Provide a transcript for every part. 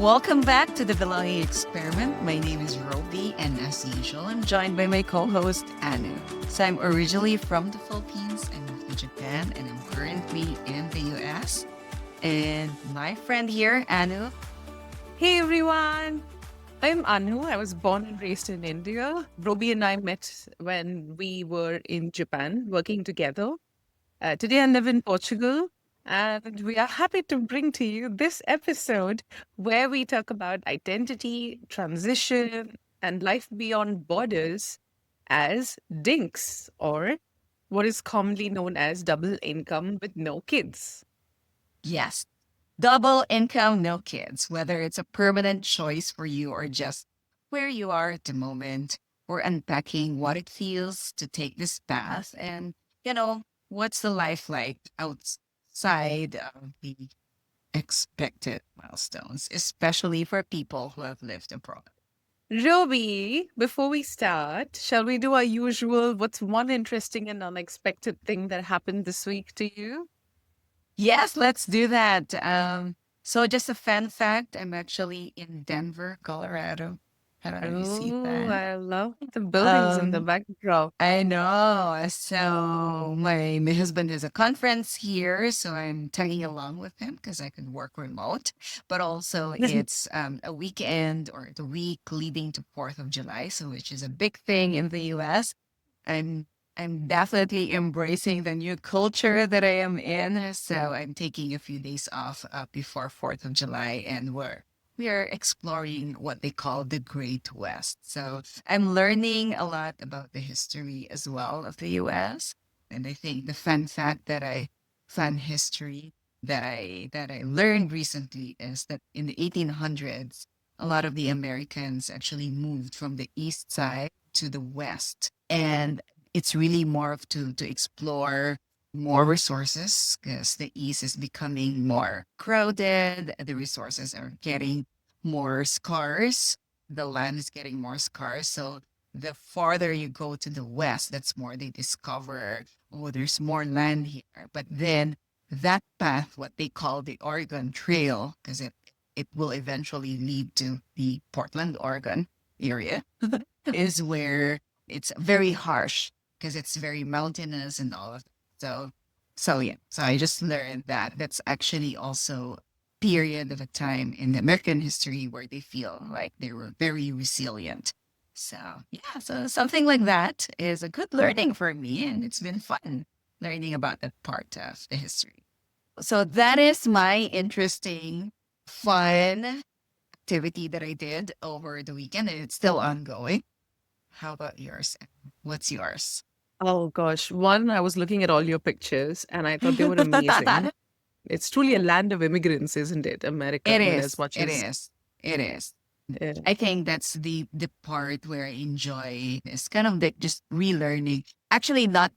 Welcome back to the Belonging Experiment. My name is Roby, and as usual, I'm joined by my co-host Anu. So I'm originally from the Philippines. I moved to Japan, and I'm currently in the US. And my friend here, Anu. Hey everyone, I'm Anu. I was born and raised in India. Roby and I met when we were in Japan working together. Today I live in Portugal, and we are happy to bring to you this episode where we talk about identity, transition, and life beyond borders as DINKs, or what is commonly known as double income with no kids. Yes, double income, no kids. Whether it's a permanent choice for you or just where you are at the moment, we're unpacking what it feels to take this path and, what's the life like outside of the expected milestones, especially for people who have lived abroad. Roby, before we start, shall we do our usual what's one interesting and unexpected thing that happened this week to you? Yes, let's do that. So just a fun fact, I'm actually in Denver, Colorado. I don't know if you see Oh, that. I love the buildings in the Um, backdrop. I know. So my husband has a conference here, so I'm tagging along with him because I can work remote. But also, it's a weekend or the week leading to 4th of July, so which is a big thing in the U.S. I'm I'm definitely embracing the new culture that I am in. So I'm taking a few days off before 4th of July, and we are exploring what they call the Great West. So I'm learning a lot about the history as well of the US. And I think the fun history that I learned recently is that in the 1800s, a lot of the Americans actually moved from the east side to the west. And it's really more of to explore more resources because the east is becoming more crowded. The resources are getting more scarce. The land is getting more scarce. So the farther you go to the west, that's more they discover, oh, there's more land here. But then that path, what they call the Oregon Trail, because it will eventually lead to the Portland, Oregon area, is where it's very harsh because it's very mountainous and all of that. So yeah. So I just learned that that's actually also period of a time in American history where they feel like they were very resilient. So yeah, so something like that is a good learning for me, and it's been fun learning about that part of the history. So that is my interesting, fun activity that I did over the weekend, and it's still ongoing. How about yours? What's yours? Oh gosh, one, I was looking at all your pictures and I thought they were amazing. It's truly a land of immigrants, isn't it? America, It in as is. much It as is. It is. uh, I think that's the part where I enjoy is kind of like just relearning. Actually, not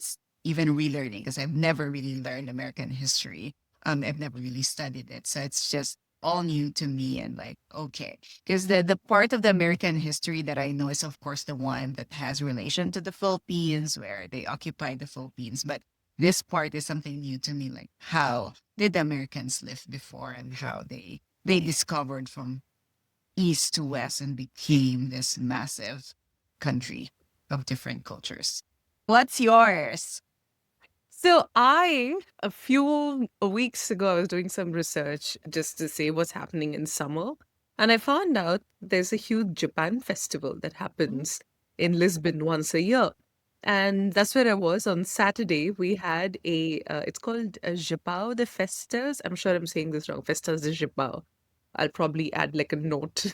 even relearning because I've never really learned American history. I've never really studied it, so it's just all new to me. And like, okay, because the part of the American history that I know is, of course, the one that has relation to the Philippines, where they occupied the Philippines. But this part is something new to me, like how did the Americans live before and how they discovered from east to west and became this massive country of different cultures. What's yours? so a few weeks ago, I was doing some research just to see what's happening in summer. And I found out there's a huge Japan festival that happens in Lisbon once a year. And that's where I was on Saturday. We had it's called Japão de Festas. I'm sure I'm saying this wrong. Festas de Japão. I'll probably add like a note.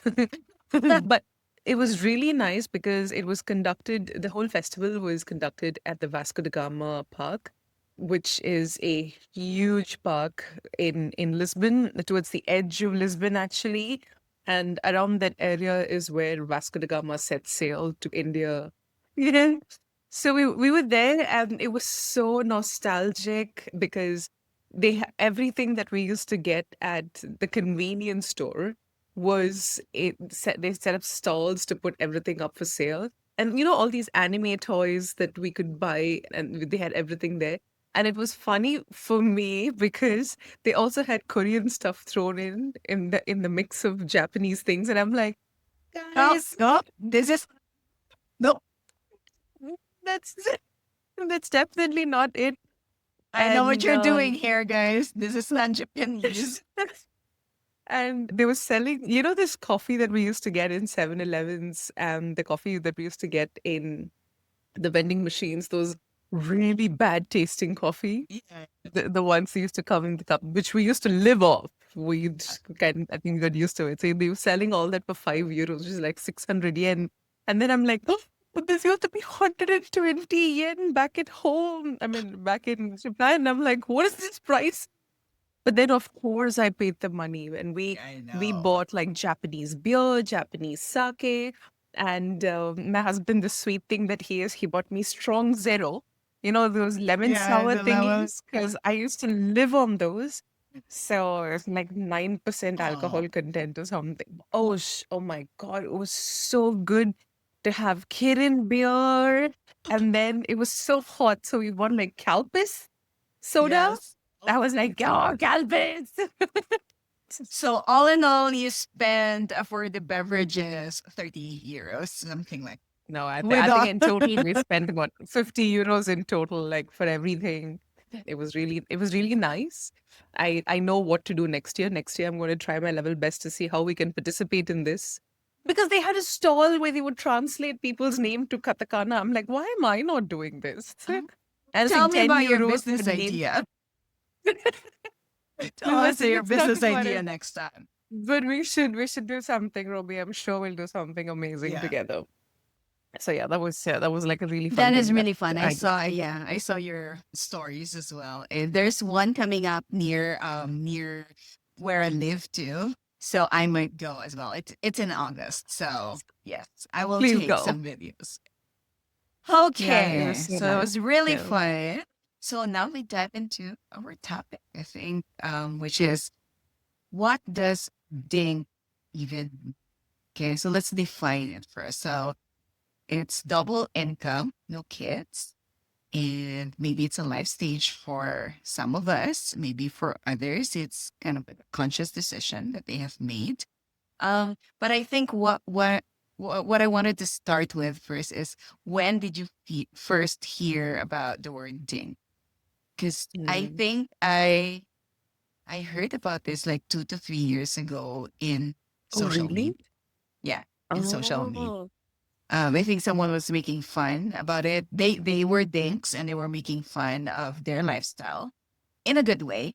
But it was really nice because the whole festival was conducted at the Vasco da Gama Park, which is a huge park in Lisbon, towards the edge of Lisbon, actually. And around that area is where Vasco da Gama set sail to India. Yeah. So we were there, and it was so nostalgic because everything that we used to get at the convenience store they set up stalls to put everything up for sale. And all these anime toys that we could buy, and they had everything there. And it was funny for me because they also had Korean stuff thrown in the mix of Japanese things. And I'm like, No, guys, no, this is no. that's that's definitely not it. I know what And you're doing here, guys. This is not Japanese. and they were selling, this coffee that we used to get in 7-Elevens and the coffee that we used to get in the vending machines, those really bad tasting coffee. Yeah. The ones that used to come in the cup, which we used to live off. We just kind I think got used to it. So they were selling all that for €5, which is like 600 yen. And then I'm like, oh, but this used to be 120 yen back at home. I mean, back in Japan. I'm like, what is this price? But then, of course, I paid the money and I we know. bought like Japanese beer, Japanese sake, and my husband, the sweet thing that he is, he bought me strong zero. Those lemon Yeah, sour the lemon. thingies, because I used to live on those. So it's like 9% Oh, alcohol content or something. Oh my God, it was so good to have Kirin beer. And then it was so hot. So we bought like Calpis soda. yes. I Oh was my like, God. oh, Calvins. So all in all, you spend for the beverages 30 euros, something like No, with I think all. in total we spent about €50 in total, like for everything. It was really nice. I know what to do next year. Next year I'm going to try my level best to see how we can participate in this. Because they had a stall where they would translate people's name to katakana. I'm like, why am I not doing this? Oh, And it's tell like me 10 about your euros for business name. idea. We Tell us must your let's talk business about idea it. next time. But we should do something, Robbie. I'm sure we'll do something amazing Yeah. together. So that was like a really fun That is thing that really fun. I I did. saw, yeah, I saw your stories as well. There's one coming up near where I live too. So I might go as well. It's in August. So yes, I will Please take go. some videos. Yeah, it was Okay. so So it nice. was really Yeah. fun. So now we dive into our topic, I think, which is what does DINK even mean? Okay, so let's define it first. So it's double income, no kids. And maybe it's a life stage for some of us. Maybe for others, it's kind of a conscious decision that they have made. But I think what I wanted to start with first is when did you first hear about the word ding? Because I Mm. think I heard about this like 2 to 3 years ago in Oh, social really? media. Yeah, in social media. Oh. I think someone was making fun about it. They were dinks and they were making fun of their lifestyle in a good way.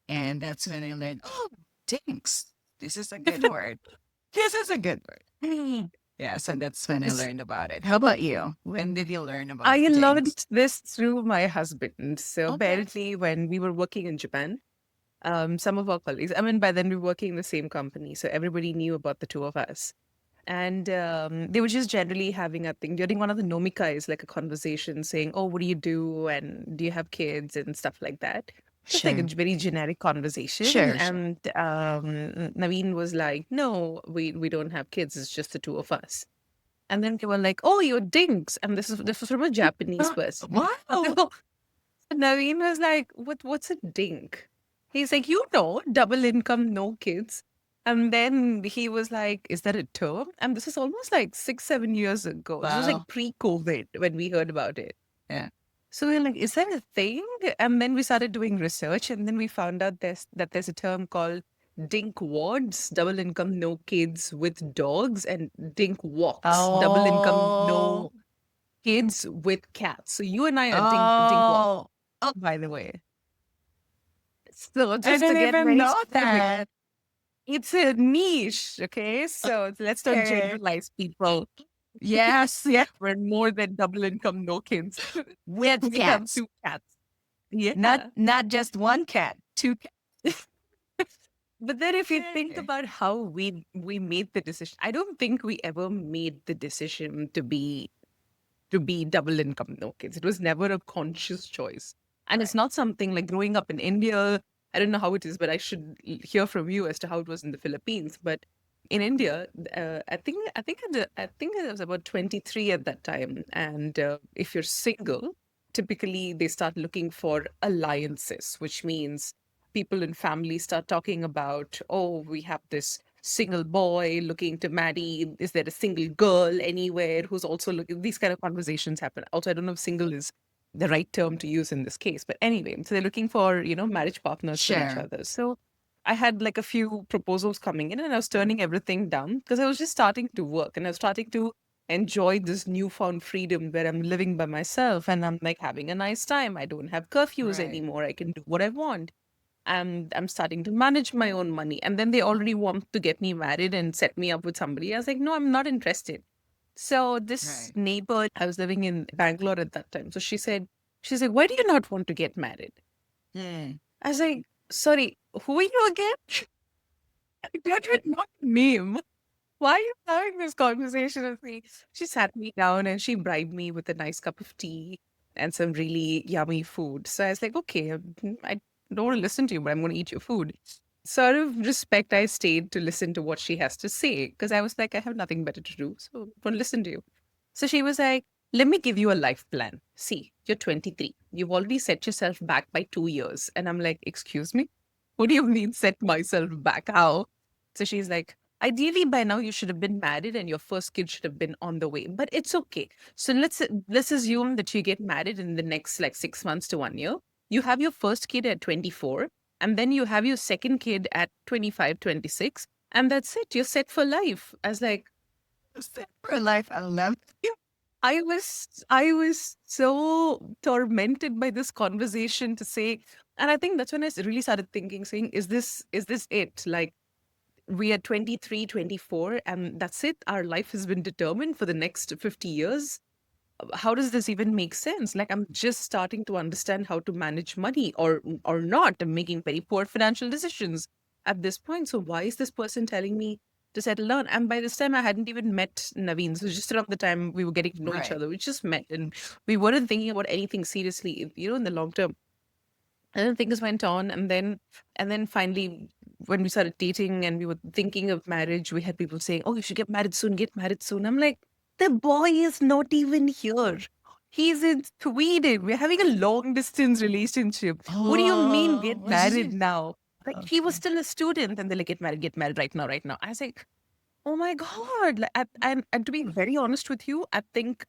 And that's when I learned, oh, dinks. This is a good word. This is a good word. Yeah, so that's when I S- learned about it. How about you? When did you learn about I dinks? learned this through my husband. So Okay. apparently, when we were working in Japan, some of our colleagues, I mean, by then we were working in the same company, so everybody knew about the two of us. And they were just generally having a thing during one of the nomikais, like a conversation saying, oh, what do you do? And do you have kids and stuff like that? Just like a Sure. very generic conversation. Sure, sure. And Naveen was like, no, we don't have kids. It's just the two of us. And then they were like, oh, you're dinks. And this was from a Japanese person. Wow. So Naveen was like, what's a dink? He's like, double income, no kids. And then he was like, is that a term? And this is almost like 6, 7 years ago. This was like Wow. pre-COVID when we heard about it. Yeah. So we were like, is that a thing? And then we started doing research and then we found out there's a term called dink wards, double income, no kids with dogs, and dink walks, double income, Oh. no kids with cats. So you and I are dink walk, Oh. Oh, by the way. So I just to didn't get even very know specific, that. it's a niche, okay? So let's not Okay. generalize people. Yes, yeah. We're more than double income, no kids. With We have cats. two cats. Not Yeah. not just one cat, two cats. But then if you think Okay. about how we made the decision, I don't think we ever made the decision to be double income, no kids. It was never a conscious choice. And Right. it's not something like growing up in India. I don't know how it is, but I should hear from you as to how it was in the Philippines. But in India, I think I was about 23 at that time. And if you're single, typically they start looking for alliances, which means people in family start talking about, oh, we have this single boy looking to marry. Is there a single girl anywhere who's also looking? These kind of conversations happen. Also, I don't know if single is the right term to use in this case, but anyway, so they're looking for, marriage partners for each Share. other. So I had like a few proposals coming in and I was turning everything down because I was just starting to work and I was starting to enjoy this newfound freedom where I'm living by myself and I'm like having a nice time. I don't have curfews Right. anymore. I can do what I want. And I'm starting to manage my own money. And then they already want to get me married and set me up with somebody. I was like, no, I'm not interested. So this Right. neighbor, I was living in Bangalore at that time. So she's like, why do you not want to get married? Mm. I was like, sorry, who are you again? That would not name. Why are you having this conversation with me? She sat me down and she bribed me with a nice cup of tea and some really yummy food. So I was like, okay, I don't want to listen to you, but I'm going to eat your food. Sort of respect, I stayed to listen to what she has to say because I was like, I have nothing better to do. So I'm going to listen to you. So she was like, let me give you a life plan. See, you're 23. You've already set yourself back by 2 years. And I'm like, excuse me? What do you mean set myself back? How? So she's like, ideally by now you should have been married and your first kid should have been on the way. But it's okay. So let's assume that you get married in the next like 6 months to 1 year. You have your first kid at 24, and then you have your second kid at 25, 26, and that's it. You're set for life. I was like, Set for life. I love you. I was so tormented by this conversation to say, and I think that's when really started thinking, saying, is this it? Like we are 23, 24, and that's it. Our life has been determined for the next 50 years. How does this even make sense? Like I'm just starting to understand how to manage money or not. I'm making very poor financial decisions at this point. So why is this person telling me to settle down? And by this time I hadn't even met Naveen. So just around the time we were getting to know each Right. other, we just met and we weren't thinking about anything seriously, in the long term. And then things went on, and then finally, when we started dating and we were thinking of marriage, we had people saying, "Oh, you should get married soon. Get married soon." I'm like, the boy is not even here. He's in Sweden. We're having a long distance relationship. What do you mean Oh, get what did married you? now? Like he was Okay. still a student, and they're like, get married right now, right now. I was like, oh my God. Like, and to be very honest with you, I think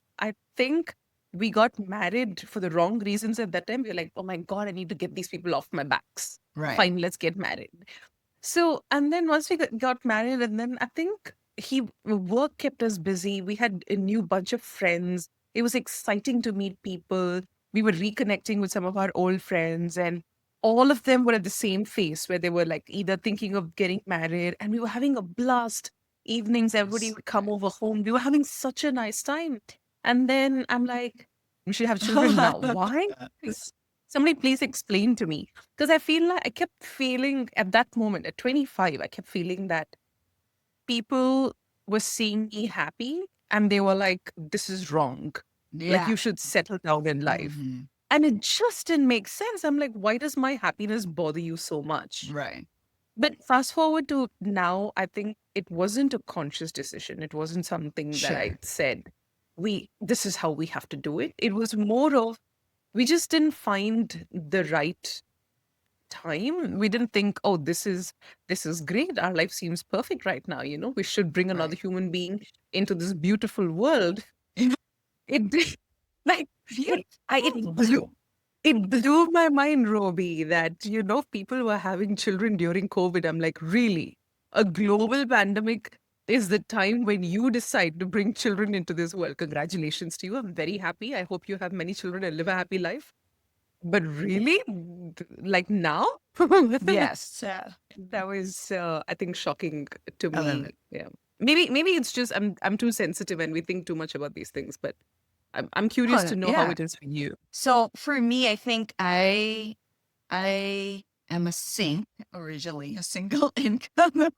we got married for the wrong reasons at that time. We were like, oh my God, I need to get these people off my backs. Right. Fine, let's get married. So, and then once we got married, and then I think work kept us busy. We had a new bunch of friends. It was exciting to meet people. We were reconnecting with some of our old friends, and all of them were at the same phase where they were like either thinking of getting married, and we were having a blast. Evenings, everybody Yes. would come over home. We were having such a nice time. And then I'm like, we should have children now. Right. Why? Somebody please explain to me. Because I feel like I kept feeling at that moment, at 25, I kept feeling that people were seeing me happy and they were like, this is wrong. Like, Yeah. you should settle down in life. Hmm. And it just didn't make sense. I'm like, why does my happiness bother you so much? Right. But fast forward to now, I think it wasn't a conscious decision. It wasn't something that I Sure. said, this is how we have to do it. It was more of, we just didn't find the right time. We didn't think, oh, this is great. Our life seems perfect right now. We should bring another Right. human being into this beautiful world. It did- like it blew my mind, Roby, that people were having children during COVID. I'm like, really? A global pandemic is the time when you decide to bring children into this world. Congratulations to you. I'm very happy. I hope you have many children and live a happy life. But really? Like now? Yes. That was, I think, shocking to I love it. me. Yeah. Maybe it's just I'm too sensitive and we think too much about these things, but I'm curious Oh, to know how yeah. it is for you. So for me, I think I am a sing originally, a single income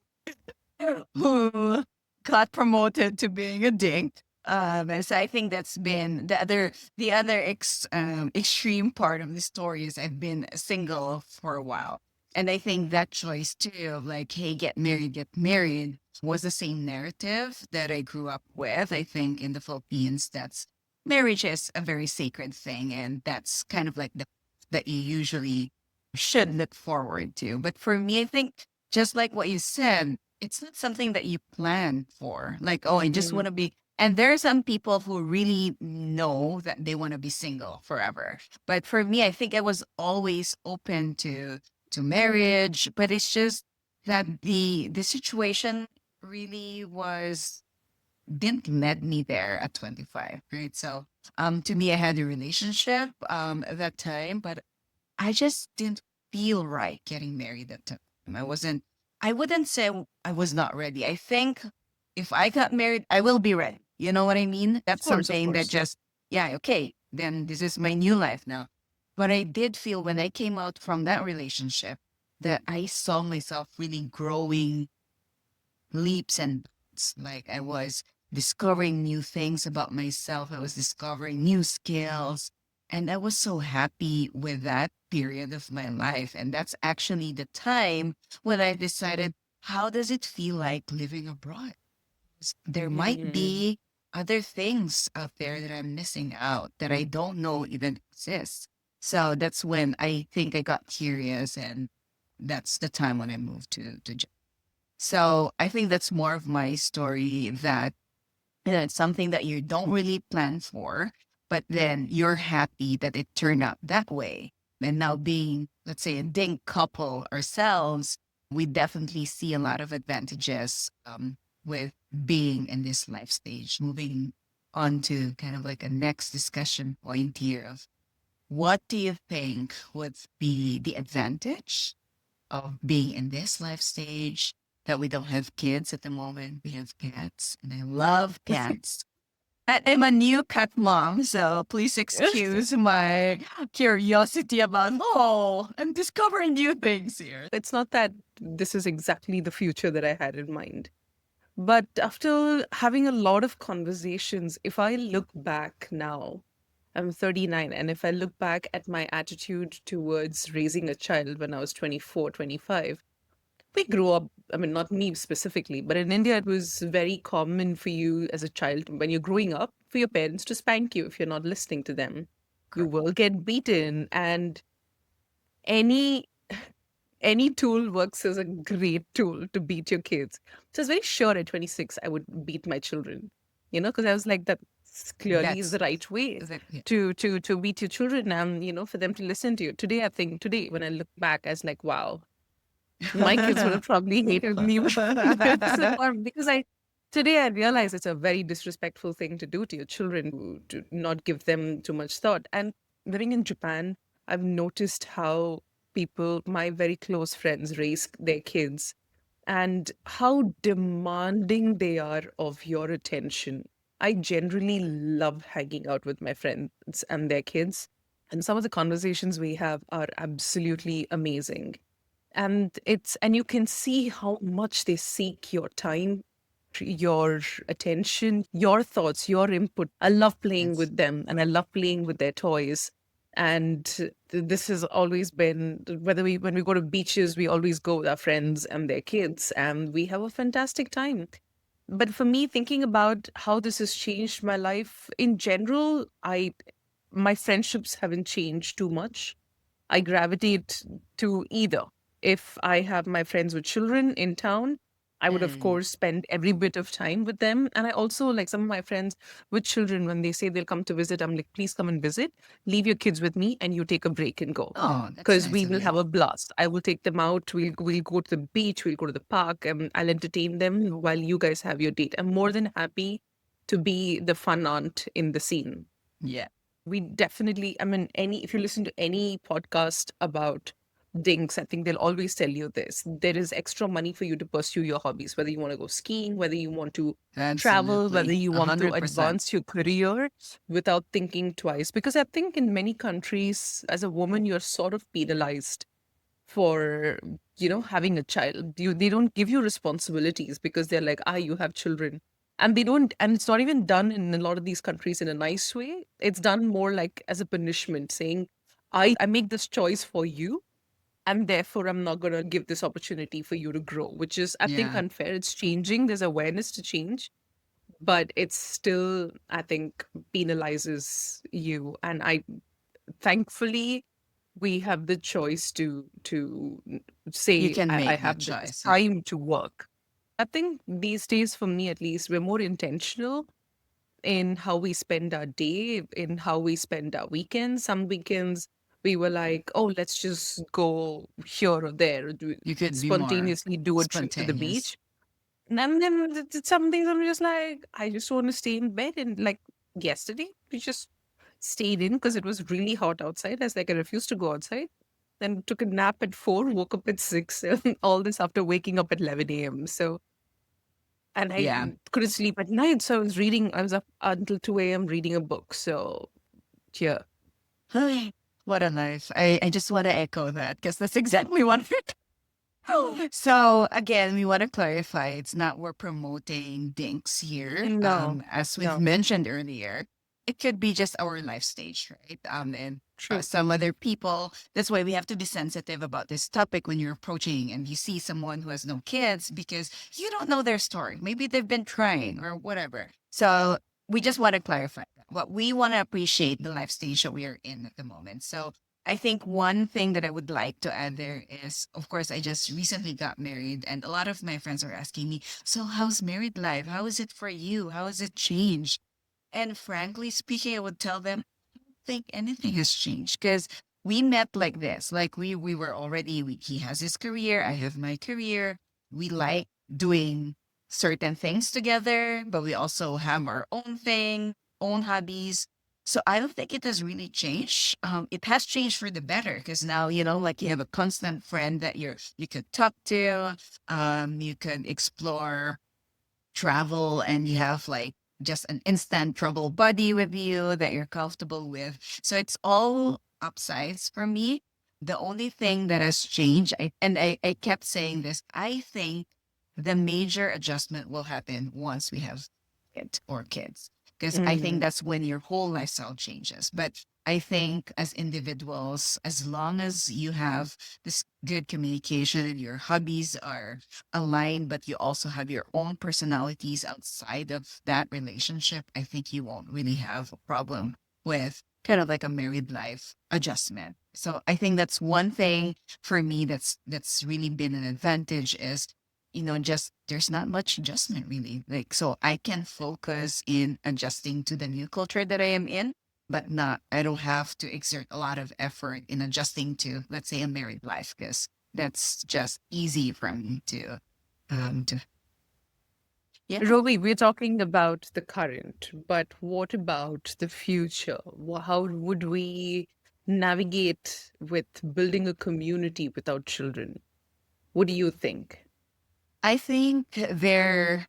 who got promoted to being a dink. And so I think that's been the other extreme part of the story is I've been single for a while. And I think that choice too of like, hey, get married was the same narrative that I grew up with. I think in the Philippines, that's marriage is a very sacred thing, and that's kind of like the that you usually should look forward to. But for me, I think just like what you said, it's not something that you plan for. Like, oh, I just Mm, want to be. And there are some people who really know that they want to be single forever. But for me, I think I was always open to marriage, but it's just that the situation really was didn't let me there at 25, right? So to me I had a relationship at that time, but I just didn't feel right getting married at the time. I wouldn't say I was not ready. I think if I got married, I will be ready. You know what I mean? of That's course, of something that course. just, yeah, okay, then this is my new life now. But I did feel when I came out from that relationship that I saw myself really growing leaps and bounds. Like I was discovering new things about myself. I was discovering new skills. And I was so happy with that period of my life. And that's actually the time when I decided, how does it feel like living abroad? There might Mm, be other things out there that I'm missing out that I don't know even exist. So that's when I think I got curious, and that's the time when I moved to so I think that's more of my story that it's something that you don't really plan for, but then you're happy that it turned out that way. And now being, let's say, a DINK couple ourselves, we definitely see a lot of advantages with being in this life stage. Moving on to kind of like a next discussion point here of what do you think would be the advantage of being in this life stage that we don't have kids at the moment. We have cats, and I love cats. I'm a new cat mom, so please excuse my curiosity about, oh, I'm discovering new things here. it's not that this is exactly the future that I had in mind. But after having a lot of conversations, if I look back now, I'm 39, and if I look back at my attitude towards raising a child when I was 24, 25, we grew up, I mean, not me specifically, but in India, it was very common for you as a child, when you're growing up, for your parents to spank you if you're not listening to them. You Correct. will get beaten, and any any tool works as a great tool to beat your kids. So I was very sure at 26 I would beat my children, because I was like, that clearly is That's the right way yeah. to beat your children, and for them to listen to you. Today, I think, today when I look back, I was like, wow, my kids would have probably hated me because I today I realize it's a very disrespectful thing to do to your children, to not give them too much thought. And living in Japan, I've noticed how people, my very close friends, raise their kids and how demanding they are of your attention. I generally love hanging out with my friends and their kids. And some of the conversations we have are absolutely amazing. And you can see how much they seek your time, your attention, your thoughts, your input. I love playing Yes. with them, and I love playing with their toys. And this has always been, whether we when we go to beaches, we always go with our friends and their kids, and we have a fantastic time. But for me, thinking about how this has changed my life in general, I my friendships haven't changed too much. I gravitate to either. If I have my friends with children in town, I would, of Mm. course, spend every bit of time with them. And I also like some of my friends with children, when they say they'll come to visit, I'm like, please come and visit. Leave your kids with me and you take a break and go. Oh, that's Because nice we of will you. have a blast. I will take them out. We'll go to the beach. We'll go to the park. And I'll entertain them while you guys have your date. I'm more than happy to be the fun aunt in the scene. Yeah. We definitely, I mean, any if you listen to any podcast about dinks, I think they'll always tell you this. There is extra money for you to pursue your hobbies, whether you want to go skiing, whether you want to travel, whether Absolutely. you A want to 100%. advance your career without thinking twice. Because I think in many countries, as a woman, you're sort of penalized for having a child. They don't give you responsibilities because they're like, you have children. And they don't, and it's not even done in a lot of these countries in a nice way. It's done more like as a punishment, saying, I make this choice for you, and therefore I'm not going to give this opportunity for you to grow, which is, I think, Yeah. unfair. It's changing. There's awareness to change. but it still, I think, penalizes you. And thankfully, we have the choice to You say, can I make that have this choice. Yeah. time to work. I think these days, for me at least, we're more intentional in how we spend our day, in how we spend our weekends. Some weekends we were like, oh, let's just go here or there, or You could be more spontaneously do a trip to the spontaneous. beach. And then some things I'm just like, I just want to stay in bed. And like yesterday, we just stayed in because it was really hot outside. I was like, I refused to go outside. Then took a nap at 4, woke up at 6, and all this after waking up at 11 a.m. So, and I Yeah. couldn't sleep at night. So I was up until 2 a.m. reading a book. So, yeah. What a life. I just want to echo that because that's exactly what So again, we want to clarify it's not we're promoting dinks here. No, As we've no, mentioned earlier, it could be just our life stage, right? And true. some other people. That's why we have to be sensitive about this topic when you're approaching and you see someone who has no kids because you don't know their story. Maybe they've been trying or whatever. So we just want to clarify that. What we want to appreciate the life stage that we are in at the moment. So I think one thing that I would like to add there is, of course, I just recently got married, and a lot of my friends are asking me, so how's married life? How is it for you? How has it changed? And frankly speaking, I would tell them, I don't think anything has changed because we met like this. Like we were already, he has his career, I have my career. We like doing certain things together, but we also have our own thing, own hobbies. So I don't think it has really changed. It has changed for the better because now like you have a constant friend that you could talk to. You could explore, travel, and you have like just an instant trouble buddy with you that you're comfortable with. So it's all upsides for me. The only thing that has changed, I kept saying this, I think the major adjustment will happen once we have it or kids. Because I think Mhm. that's when your whole lifestyle changes. But I think as individuals, as long as you have this good communication and your hobbies are aligned, but you also have your own personalities outside of that relationship, I think you won't really have a problem with kind of like a married life adjustment. So I think that's one thing for me that's really been an advantage is just there's not much adjustment really. Like so I can focus in adjusting to the new culture that I am in, but not I don't have to exert a lot of effort in adjusting to, let's say, a married life because that's just easy for me to yeah. Rovi, we're talking about the current, but what about the future? How would we navigate with building a community without children? What do you think? I think there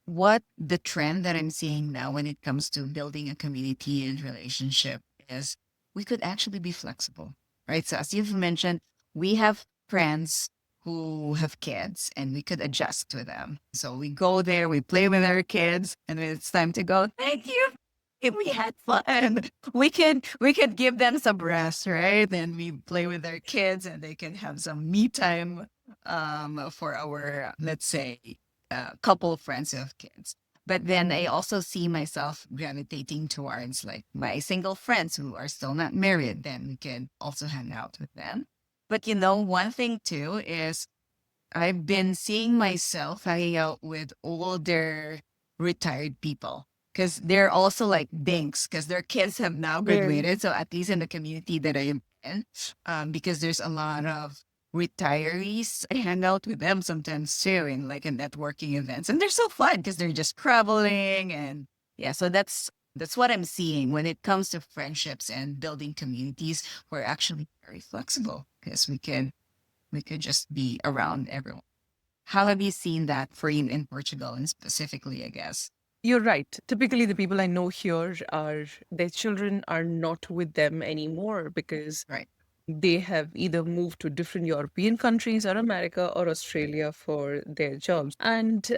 what the trend that I'm seeing now when it comes to building a community and relationship is we could actually be flexible, right? So as you've mentioned, we have friends who have kids and we could adjust to them. So we go there, we play with our kids, and when it's time to go, thank you. If we had fun, we could give them some rest, right? Then we play with our kids and they can have some me time for our, let's say, couple of friends who have kids. But then I also see myself gravitating towards like my single friends who are still not married. Then we can also hang out with them. But one thing too is I've been seeing myself hanging out with older retired people because they're also like dinks because their kids have now Mm. graduated. So at least in the community that I am in, because there's a lot of retirees, I hang out with them sometimes too in like in networking events, and they're so fun because they're just traveling and yeah. So that's what I'm seeing when it comes to friendships and building communities. We're actually very flexible because we could just be around everyone. How have you seen that for you in Portugal and specifically, I guess? You're right. Typically, the people I know here are their children are not with them anymore because Right. they have either moved to different European countries or America or Australia for their jobs. And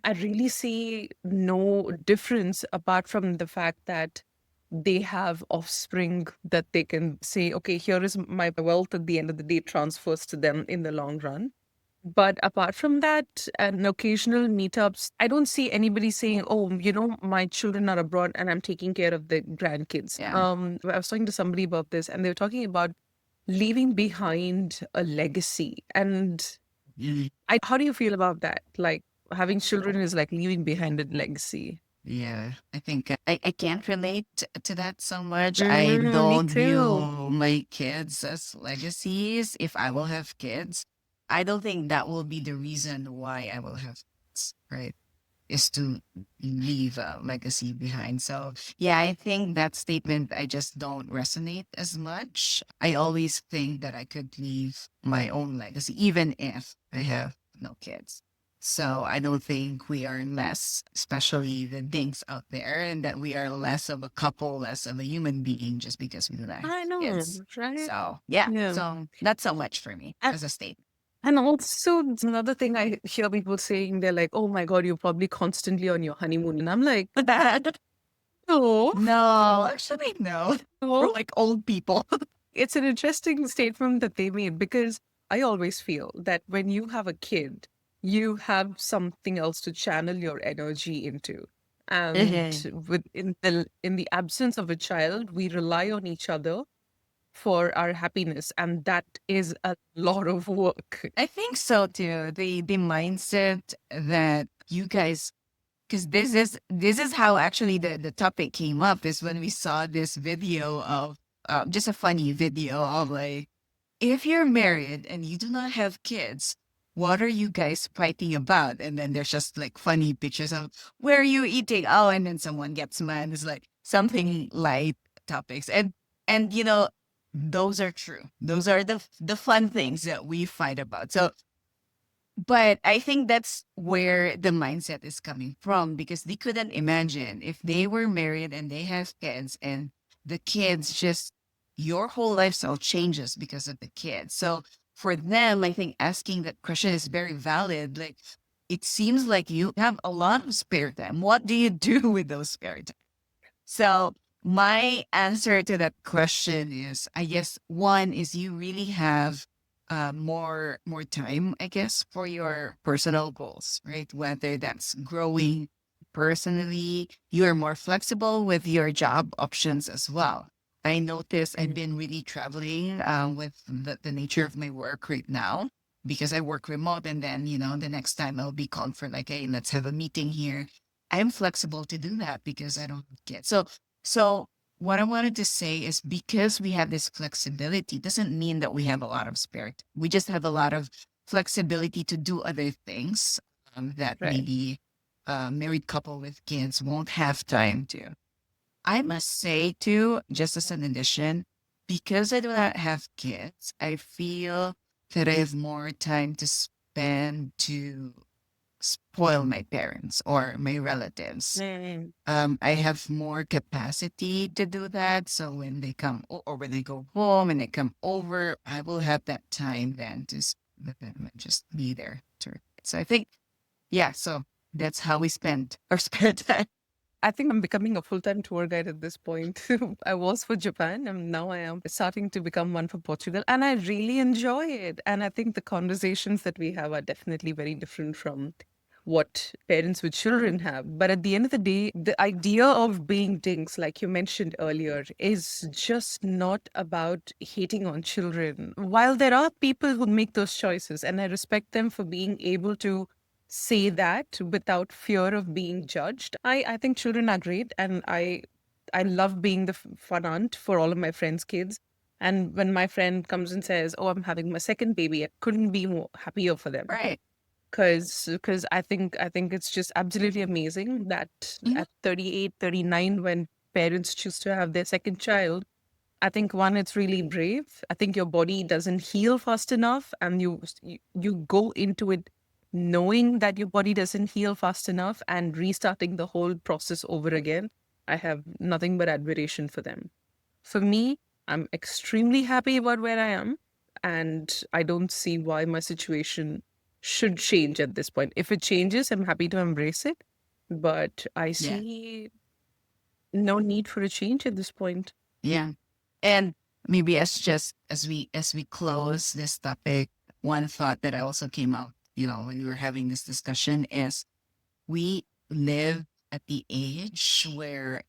I really see no difference apart from the fact that they have offspring that they can say, okay, here is my wealth at the end of the day transfers to them in the long run. But apart from that, and occasional meetups, I don't see anybody saying, "Oh, my children are abroad and I'm taking care of the grandkids." Yeah. I was talking to somebody about this, and they were talking about leaving behind a legacy. And Mm. how do you feel about that? Like having children is like leaving behind a legacy. Yeah, I think I can't relate to that so much. I Me don't too. view my kids as legacies. If I will have kids, I don't think that will be the reason why I will have kids, right? Is to leave a legacy behind. So, yeah, I think that statement I just don't resonate as much. I always think that I could leave my own legacy, even if I have no kids. So, I don't think we are less, especially the dinks out there, and that we are less of a couple, less of a human being just because we don't have I know, kids. right? So, yeah, Yeah. so not so much for me And as a statement. and also another thing I hear people saying, they're like, "Oh my God, you're probably constantly on your honeymoon." And I'm like, no, No, actually, no. We're no. like old people. It's an interesting statement that they made, because I always feel that when you have a kid, you have something else to channel your energy into. And Mhm. in the absence of a child, we rely on each other for our happiness, and that is a lot of work. I think so too. The mindset that you guys, because this is how actually the topic came up is when we saw this video of just a funny video of like, if you're married and you do not have kids, what are you guys fighting about? And then there's just like funny pictures of where are you eating? Oh, and then someone gets mad. It's like something light topics. And those are true. Those are the fun things that we fight about. So but I think that's where the mindset is coming from because they couldn't imagine if they were married and they have kids and the kids just your whole lifestyle changes because of the kids. So for them, I think asking that question is very valid. Like it seems like you have a lot of spare time. What do you do with those spare time? So my answer to that question is, I guess one is you really have more time, I guess, for your personal goals, right? Whether that's growing personally, you're more flexible with your job options as well. I notice I've been really traveling with the nature of my work right now because I work remote and then, the next time I'll be called for like, hey, let's have a meeting here. I'm flexible to do that because I don't get so what I wanted to say is because we have this flexibility doesn't mean that we have a lot of spirit. We just have a lot of flexibility to do other things that Right. maybe a married couple with kids won't have time to. I must say too, just as an addition, because I do not have kids, I feel that I have more time to spend to spoil my parents or my relatives. Mm. I have more capacity to do that. So when they come or when they go home and they come over, I will have that time then to with them and just be there. So I think, yeah, so that's how we spend our spare time. I think I'm becoming a full-time tour guide at this point. I was for Japan, and now I am starting to become one for Portugal, and I really enjoy it. And I think the conversations that we have are definitely very different from what parents with children have. But at the end of the day, the idea of being dinks, like you mentioned earlier, is just not about hating on children. While there are people who make those choices, and I respect them for being able to say that without fear of being judged. I think children are great, and I love being the fun aunt for all of my friends' kids. And when my friend comes and says, "Oh, I'm having my second baby," I couldn't be more happier for them, Right. because I think it's just absolutely amazing that Mhm. at 38, 39, when parents choose to have their second child, I think one, it's really brave. I think your body doesn't heal fast enough, and you go into it knowing that your body doesn't heal fast enough and restarting the whole process over again. I have nothing but admiration for them. For me, I'm extremely happy about where I am, and I don't see why my situation should change at this point. If it changes, I'm happy to embrace it, but I Yeah. see no need for a change at this point. Yeah. And maybe as we close this topic, one thought that I also came out, when we were having this discussion is we live at the age where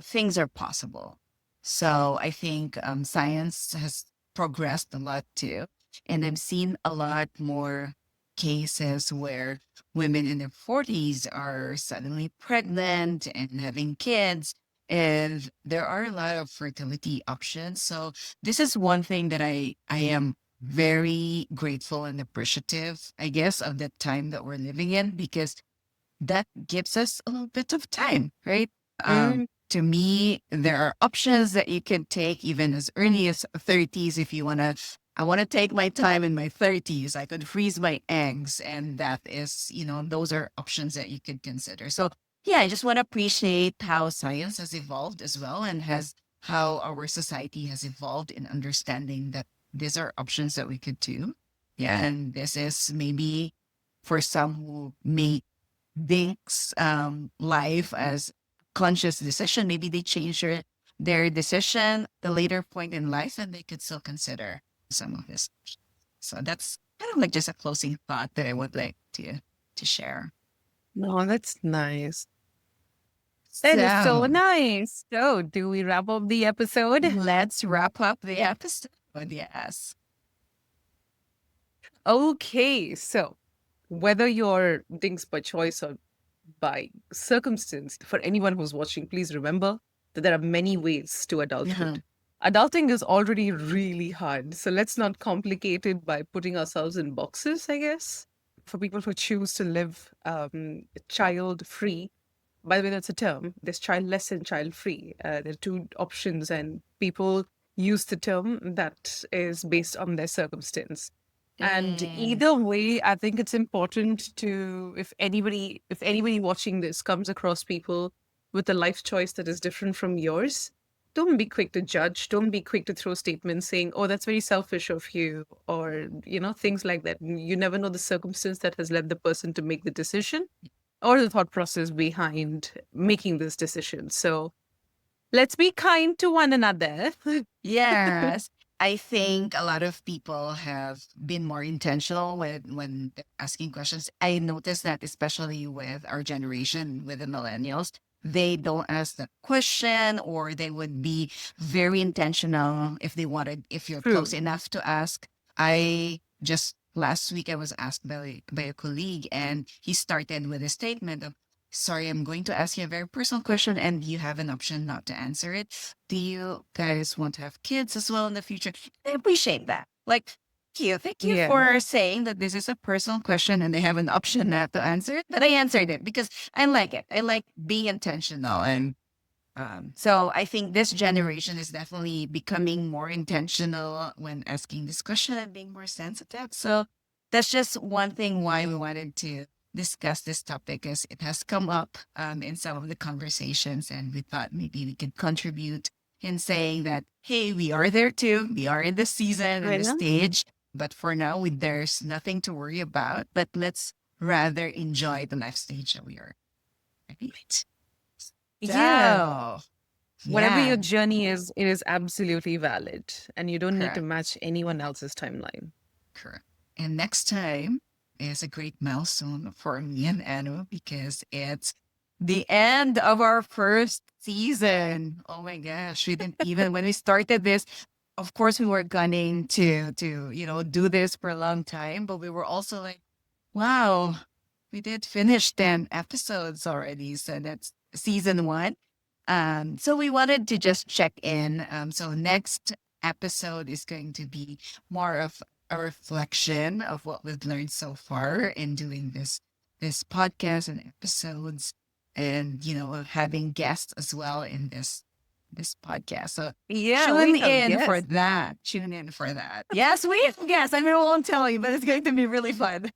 things are possible. So I think science has progressed a lot too. And I've seen a lot more cases where women in their 40s are suddenly pregnant and having kids. And there are a lot of fertility options. So this is one thing that I am very grateful and appreciative, I guess, of the time that we're living in, because that gives us a little bit of time, right? Mm, To me, there are options that you can take even as early as 30s if you want to. I want to take my time in my 30s. I could freeze my eggs. And that is, those are options that you could consider. So, yeah, I just want to appreciate how science has evolved as well and how our society has evolved in understanding that these are options that we could do. Yeah. And this is maybe for some who may DINKs life as conscious decision. Maybe they change their decision the later point in life and they could still consider some of this. So that's kind of like just a closing thought that I would like to share. no, that's nice. That is so So nice. So, do we wrap up the episode? let's wrap up the episode. Yes. Okay, so whether you're DINKs by choice or by circumstance, for anyone who's watching, please remember that there are many ways to Yeah. adulthood. Adulting is already really hard, so let's not complicate it by putting ourselves in boxes, I guess. For people who choose to live child free, by the way, that's a term. There's childless and child free. There are two options, and people use the term that is based on their circumstance. And Mm. either way, I think it's important to, if anybody watching this comes across people with a life choice that is different from yours, don't be quick to judge. Don't be quick to throw statements saying, "Oh, that's very selfish of you," or things like that. You never know the circumstance that has led the person to make the decision or the thought process behind making this decision. So let's be kind to one another. Yes. I think a lot of people have been more intentional when they're asking questions. I noticed that especially with our generation, with the millennials, they don't ask the question or they would be very intentional if you're close True. enough to ask. I just last week I was asked by a colleague and he started with a statement of, sorry, I'm going to ask you a very personal question and you have an option not to answer it. Do you guys want to have kids as well in the future? I appreciate that. Like, thank you. Thank you Yeah. for saying that this is a personal question and they have an option not to answer it. But I answered it because I like it. I like being intentional. And so I think this generation is definitely becoming more intentional when asking this question and being more sensitive. So that's just one thing why we wanted to discuss this topic as it has come up in some of the conversations and we thought maybe we could contribute in saying that, hey, we are there too. We are in the season and I the know. stage, but for now, there's nothing to worry about. But let's rather enjoy the life stage that we are. Right? Yeah. So, Whatever your yeah, journey is, it is absolutely valid. And you don't need to correct. match anyone else's timeline. Correct. And next time is a great milestone for me and Anu because it's the end of our first season. Oh my gosh. We didn't even when we started this, of course we were gunning to do this for a long time, but we were also like, wow, we did finish 10 episodes already. So that's season one. So we wanted to just check in. So next episode is going to be more of a reflection of what we've learned so far in doing this podcast and episodes and having guests as well in this podcast. So Yeah, we tune have in for guests. that. Tune in for that. Yes, we have guests. I mean, I won't tell you, but it's going to be really fun.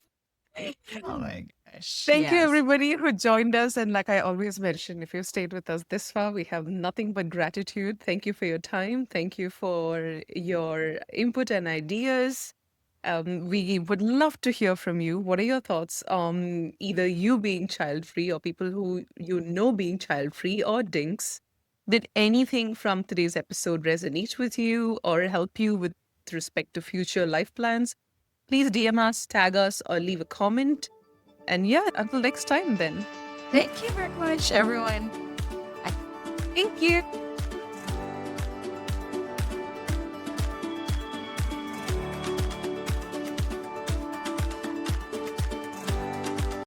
Oh my gosh. Thank you, Yes. everybody who joined us. And like I always mention, if you've stayed with us this far, we have nothing but gratitude. Thank you for your time. Thank you for your input and ideas. We would love to hear from you. What are your thoughts on either you being child free or people who you know being child free or DINKs? Did anything from today's episode resonate with you or help you with respect to future life plans? Please DM us, tag us, or leave a comment. And yeah, until next time, then. Thank you very much, everyone. Thank you.